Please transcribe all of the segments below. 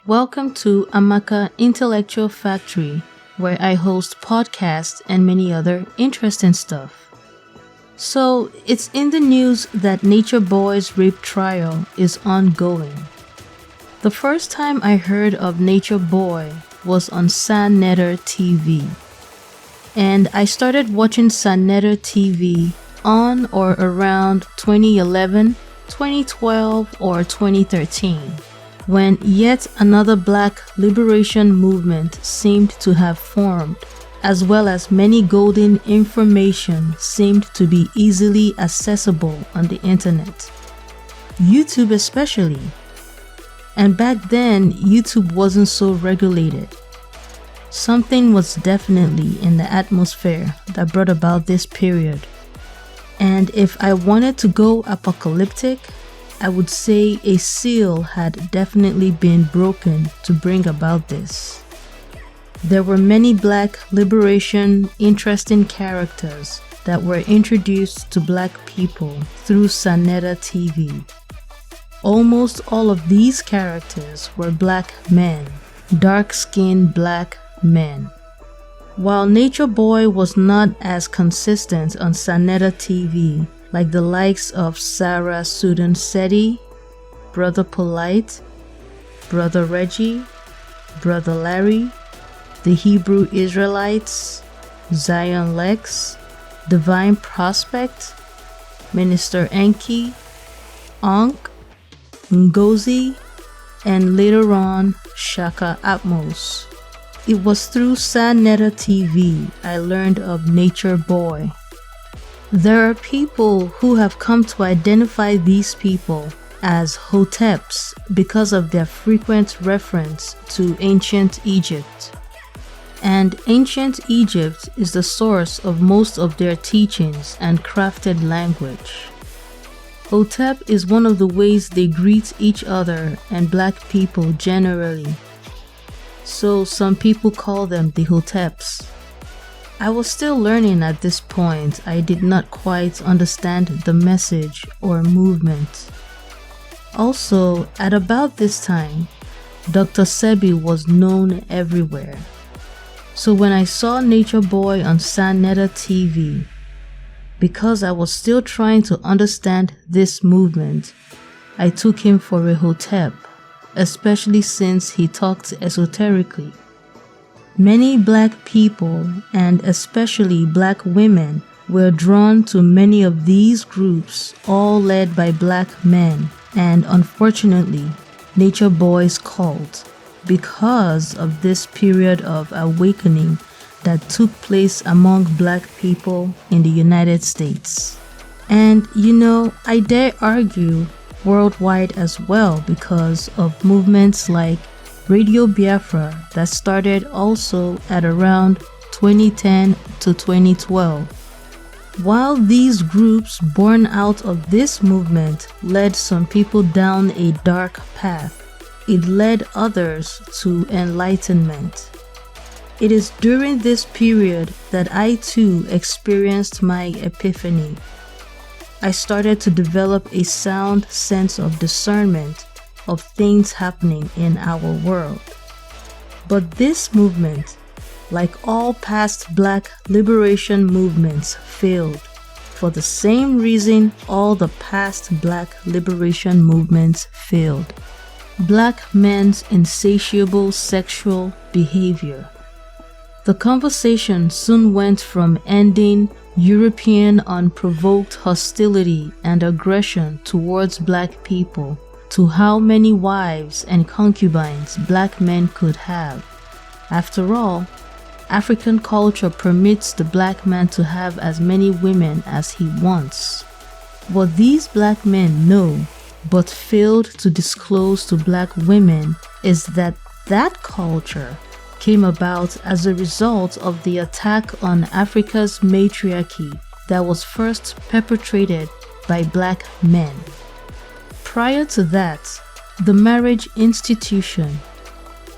Welcome to Amaka Intellectual Factory, where I host podcasts and many other interesting stuff. So, it's in the news that Nature Boy's rape trial is ongoing. The first time I heard of Nature Boy was on Sannetter TV. And I started watching Sannetter TV on or around 2011, 2012, or 2013, when yet another Black liberation movement seemed to have formed, as well as many golden information seemed to be easily accessible on the internet. YouTube especially. And back then, YouTube wasn't so regulated. Something was definitely in the atmosphere that brought about this period. And if I wanted to go apocalyptic, I would say a seal had definitely been broken to bring about this. There were many Black liberation interesting characters that were introduced to Black people through Sannetter TV. Almost all of these characters were Black men, dark-skinned Black men. While Nature Boy was not as consistent on Sannetter TV like the likes of Sarah Sudan Seti, Brother Polite, Brother Reggie, Brother Larry, the Hebrew Israelites, Zion Lex, Divine Prospect, Minister Enki, Ankh, Ngozi, and later on Shaka Atmos. It was through Sannetter TV I learned of Nature Boy. There are people who have come to identify these people as Hoteps because of their frequent reference to ancient Egypt. And ancient Egypt is the source of most of their teachings and crafted language. Hotep is one of the ways they greet each other and Black people generally. So some people call them the Hoteps. I was still learning at this point. I did not quite understand the message or movement. Also, at about this time, Dr. Sebi was known everywhere. So when I saw Nature Boy on Sannetter TV, because I was still trying to understand this movement, I took him for a Hotep, especially since he talked esoterically. Many Black people, and especially Black women, were drawn to many of these groups, all led by Black men, and unfortunately, Nature Boy's cult, because of this period of awakening that took place among Black people in the United States. And I dare argue worldwide as well because of movements like Radio Biafra that started also at around 2010 to 2012. While these groups born out of this movement led some people down a dark path, it led others to enlightenment. It is during this period that I too experienced my epiphany. I started to develop a sound sense of discernment of things happening in our world. But this movement, like all past Black liberation movements, failed for the same reason all the past Black liberation movements failed. Black men's insatiable sexual behavior. The conversation soon went from ending European unprovoked hostility and aggression towards Black people to how many wives and concubines Black men could have. After all, African culture permits the Black man to have as many women as he wants. What these Black men know but failed to disclose to Black women is that that culture came about as a result of the attack on Africa's matriarchy that was first perpetrated by Black men. Prior to that, the marriage institution,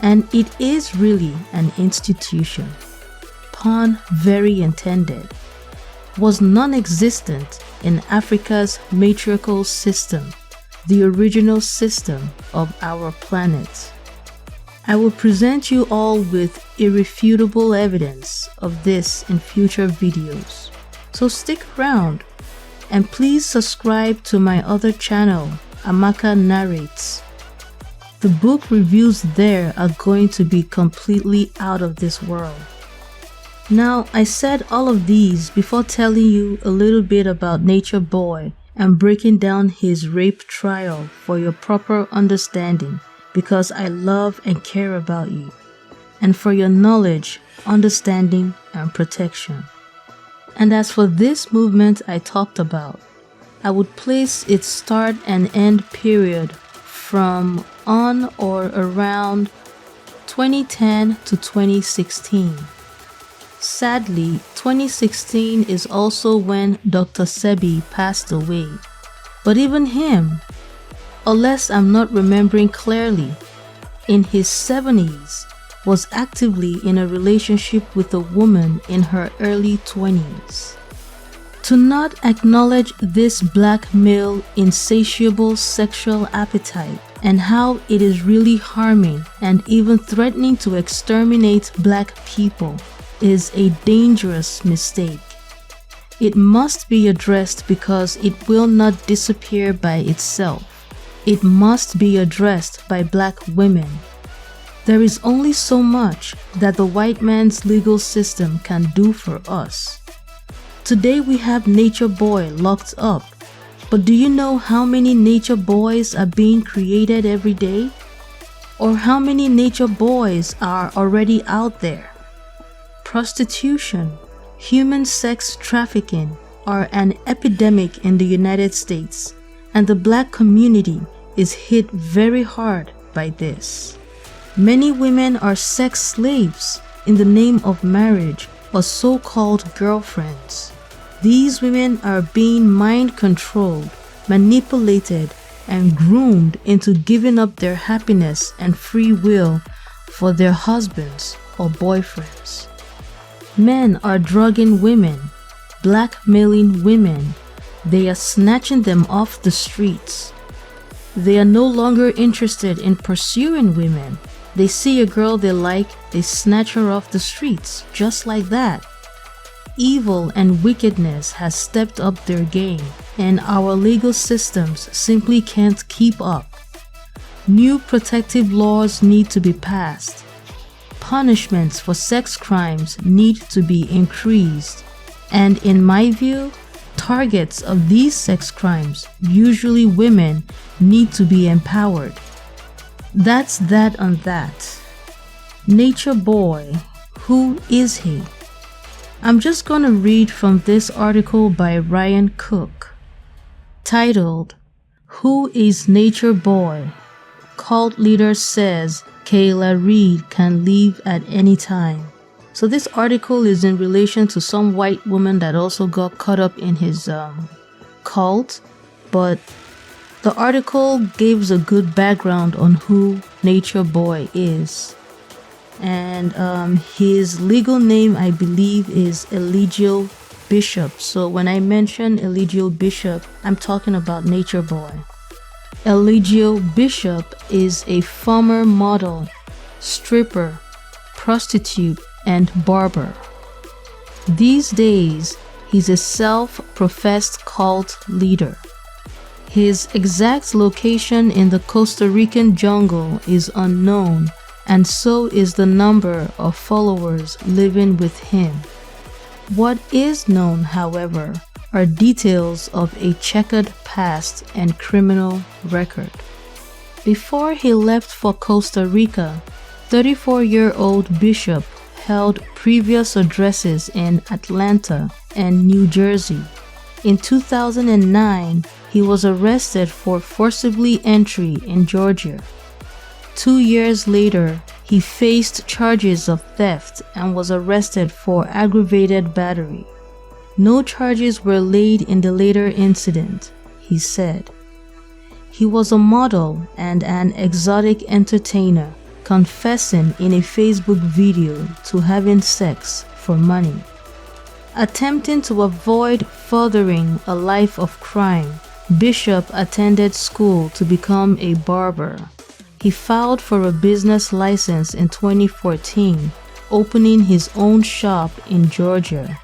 and it is really an institution, pun very intended, was non-existent in Africa's matriarchal system, the original system of our planet. I will present you all with irrefutable evidence of this in future videos. So stick around and please subscribe to my other channel, Amaka Narrates. The book reviews there are going to be completely out of this world. Now, I said all of these before telling you a little bit about Nature Boy and breaking down his rape trial for your proper understanding, because I love and care about you, and for your knowledge, understanding, and protection. And as for this movement I talked about, I would place its start and end period from on or around 2010 to 2016. Sadly, 2016 is also when Dr. Sebi passed away. But even him, unless I'm not remembering clearly, in his 70s, was actively in a relationship with a woman in her early 20s. To not acknowledge this black male insatiable sexual appetite and how it is really harming and even threatening to exterminate black people is a dangerous mistake. It must be addressed because it will not disappear by itself. It must be addressed by black women. There is only so much that the white man's legal system can do for us. Today we have Nature Boy locked up, but do you know how many Nature Boys are being created every day? Or how many Nature Boys are already out there? Prostitution, human sex trafficking are an epidemic in the United States, and the black community is hit very hard by this. Many women are sex slaves in the name of marriage or so-called girlfriends. These women are being mind-controlled, manipulated, and groomed into giving up their happiness and free will for their husbands or boyfriends. Men are drugging women, blackmailing women. They are snatching them off the streets. They are no longer interested in pursuing women. They see a girl they like, they snatch her off the streets, just like that. Evil and wickedness has stepped up their game, and our legal systems simply can't keep up. New protective laws need to be passed. Punishments for sex crimes need to be increased, and in my view, targets of these sex crimes, usually women, need to be empowered. That's that on that. Nature Boy, who is he? I'm just gonna read from this article by Ryan Cook, titled, "Who is Nature Boy? Cult Leader Says Kayla Reed Can Leave at Any Time." So this article is in relation to some white woman that also got caught up in his cult, but the article gives a good background on who Nature Boy is. And his legal name, I believe, is Eligio Bishop. So when I mention Eligio Bishop, I'm talking about Nature Boy. Eligio Bishop is a former model, stripper, prostitute, and barber. These days, he's a self-professed cult leader. His exact location in the Costa Rican jungle is unknown, and so is the number of followers living with him. What is known, however, are details of a checkered past and criminal record. Before he left for Costa Rica, 34-year-old Bishop held previous addresses in Atlanta and New Jersey. In 2009, he was arrested for forcibly entry in Georgia. 2 years later, he faced charges of theft and was arrested for aggravated battery. No charges were laid in the later incident, he said. He was a model and an exotic entertainer, confessing in a Facebook video to having sex for money. Attempting to avoid furthering a life of crime, Bishop attended school to become a barber. He filed for a business license in 2014, opening his own shop in Georgia.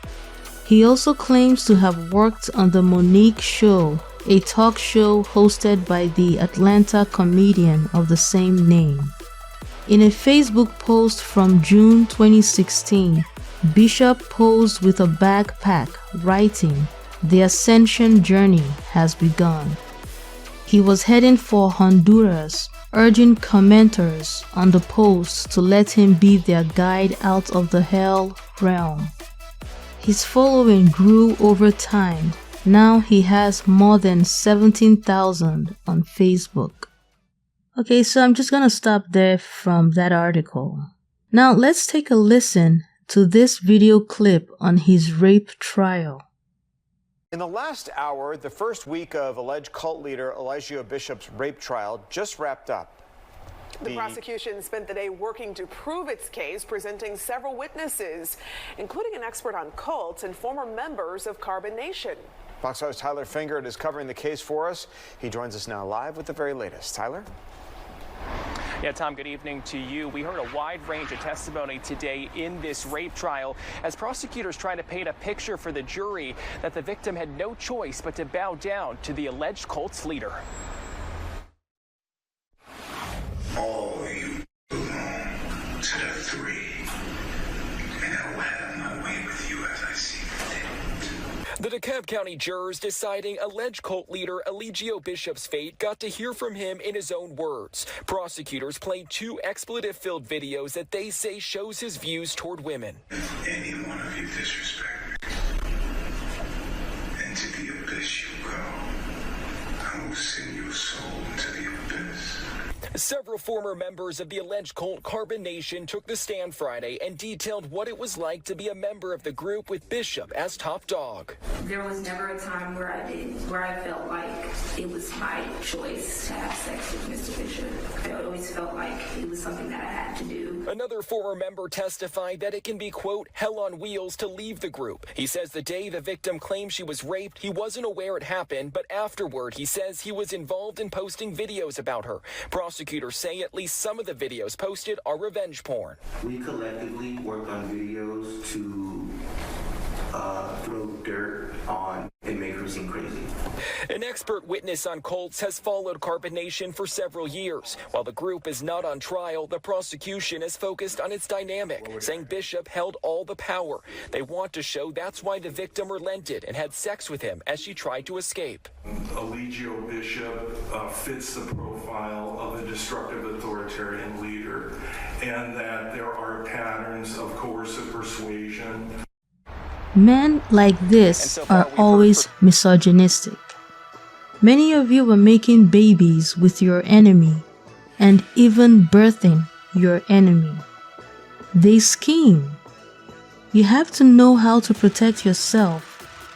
He also claims to have worked on The Monique Show, a talk show hosted by the Atlanta comedian of the same name. In a Facebook post from June 2016, Bishop posed with a backpack, writing, "The ascension journey has begun." He was heading for Honduras, urging commenters on the post to let him be their guide out of the hell realm. His following grew over time. Now he has more than 17,000 on Facebook. Okay, so I'm just gonna stop there from that article. Now let's take a listen to this video clip on his rape trial. In the last hour, the first week of alleged cult leader Elijah Bishop's rape trial just wrapped up. The prosecution spent the day working to prove its case, presenting several witnesses, including an expert on cults and former members of Carbon Nation. Fox 5's Tyler Fingert is covering the case for us. He joins us now live with the very latest. Tyler? Yeah, Tom, good evening to you. We heard a wide range of testimony today in this rape trial as prosecutors try to paint a picture for the jury that the victim had no choice but to bow down to the alleged cult's leader. All you belong to the three, and I will have my way with you as I see fit. The DeKalb County jurors deciding alleged cult leader Elijah Bishop's fate got to hear from him in his own words. Prosecutors played 2 expletive-filled videos that they say shows his views toward women. If any one of you disrespect me, and to the abyss you go, I will send your soul to the abyss. Several former members of the alleged cult Carbon Nation took the stand Friday and detailed what it was like to be a member of the group with Bishop as top dog. There was never a time where I felt like it was my choice to have sex with Mr. Bishop. I always felt like it was something that I had to do. Another former member testified that it can be, quote, hell on wheels to leave the group. He says the day the victim claimed she was raped, he wasn't aware it happened, but afterward he says he was involved in posting videos about her. Prosecutors say at least some of the videos posted are revenge porn. We collectively worked on videos to throw dirt on and make her seem crazy. An expert witness on cults has followed Carbon Nation for several years. While the group is not on trial, the prosecution is focused on its dynamic, saying Bishop held all the power. They want to show that's why the victim relented and had sex with him as she tried to escape. Elijah Bishop fits the profile of a destructive authoritarian leader, and that there are patterns of coercive persuasion. Men like this are always misogynistic. Many of you are making babies with your enemy and even birthing your enemy. They scheme. You have to know how to protect yourself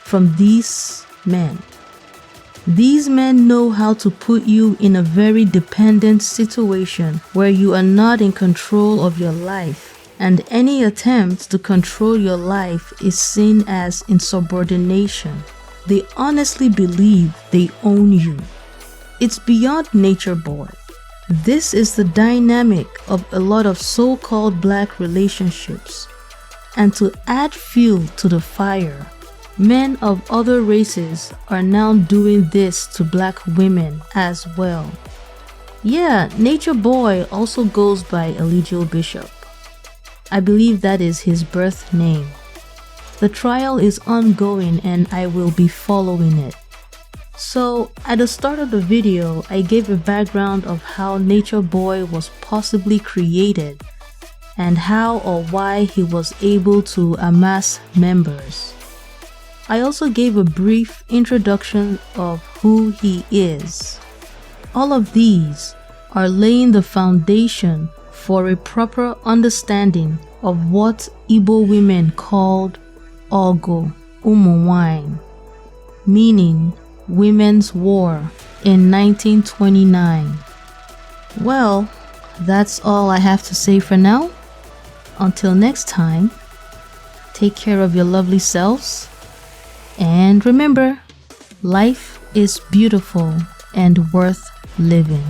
from these men. These men know how to put you in a very dependent situation where you are not in control of your life, and any attempt to control your life is seen as insubordination. They honestly believe they own you. It's beyond Nature Boy. This is the dynamic of a lot of so-called black relationships. And to add fuel to the fire, men of other races are now doing this to black women as well. Yeah, Nature Boy also goes by Elijah Bishop. I believe that is his birth name. The trial is ongoing and I will be following it. So, at the start of the video, I gave a background of how Nature Boy was possibly created and how or why he was able to amass members. I also gave a brief introduction of who he is. All of these are laying the foundation for a proper understanding of what Igbo women called Ogo Umunwanyị, meaning Women's War, in 1929. Well, that's all I have to say for now. Until next time, take care of your lovely selves, and remember, life is beautiful and worth living.